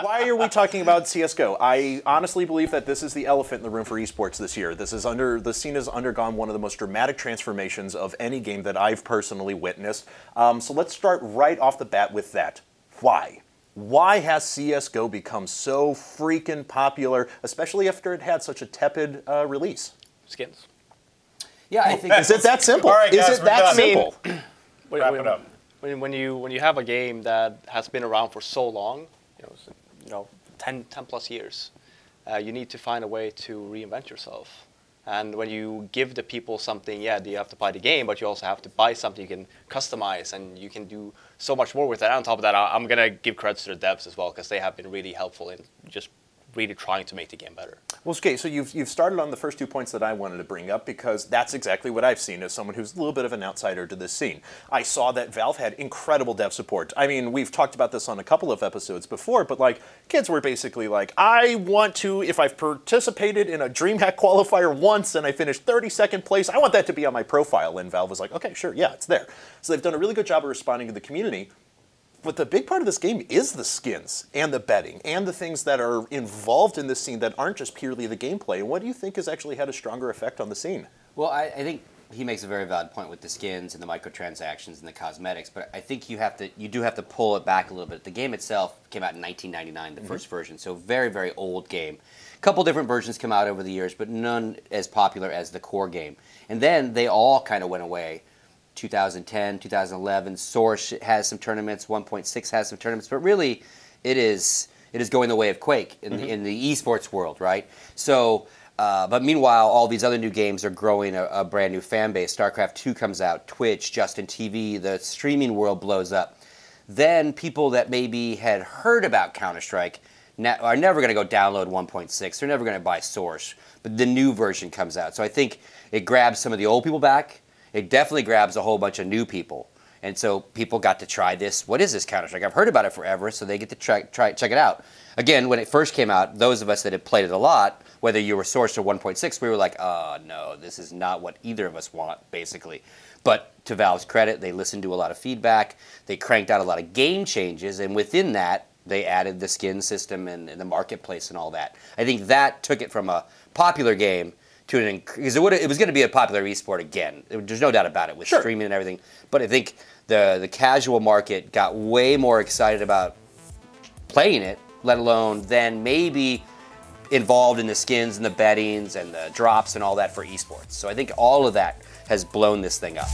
Why are we talking about CSGO? I honestly believe that this is the elephant in the room for esports this year. The scene has undergone one of the most dramatic transformations of any game that I've personally witnessed. So let's start right off the bat with that. Why? Why has CSGO become so freaking popular, especially after it had such a tepid release? Skins. Yeah, I think. Is it that simple? All right, guys, is it that simple? Wrap it up. When you have a game that has been around for so long, 10 plus years, you need to find a way to reinvent yourself. And when you give the people something, yeah, you have to buy the game, but you also have to buy something you can customize, and you can do so much more with it. And on top of that, I'm going to give credit to the devs as well, because they have been really helpful in just really trying to make the game better. Well, okay, so you've started on the first 2 points that I wanted to bring up, because that's exactly what I've seen as someone who's a little bit of an outsider to this scene. I saw that Valve had incredible dev support. I mean, we've talked about this on a couple of episodes before, but like, kids were basically like, I want to, if I've participated in a DreamHack qualifier once and I finished 32nd place, I want that to be on my profile. And Valve was like, okay, sure, yeah, it's there. So they've done a really good job of responding to the community. But the big part of this game is the skins and the betting and the things that are involved in this scene that aren't just purely the gameplay. And what do you think has actually had a stronger effect on the scene? Well, I think he makes a very valid point with the skins and the microtransactions and the cosmetics, but I think you do have to pull it back a little bit. The game itself came out in 1999, the first version, so very, very old game. A couple different versions come out over the years, but none as popular as the core game. And then they all kind of went away. 2010, 2011, Source has some tournaments, 1.6 has some tournaments, but really it is going the way of Quake in the esports world, right? So, but meanwhile, all these other new games are growing a brand new fan base. StarCraft 2 comes out, Twitch, Justin TV, the streaming world blows up. Then people that maybe had heard about Counter-Strike are never going to go download 1.6. They're never going to buy Source, but the new version comes out. So I think it grabs some of the old people back. It definitely grabs a whole bunch of new people. And so people got to try this. What is this Counter-Strike? I've heard about it forever, so they get to check it out. Again, when it first came out, those of us that had played it a lot, whether you were Source or 1.6, we were like, oh, no, this is not what either of us want, basically. But to Valve's credit, they listened to a lot of feedback. They cranked out a lot of game changes, and within that, they added the skin system and the marketplace and all that. I think that took it from a popular game to because it was going to be a popular esport again. There's no doubt about it with streaming and everything. But I think the casual market got way more excited about playing it, let alone then maybe involved in the skins and the bettings and the drops and all that for esports. So I think all of that has blown this thing up.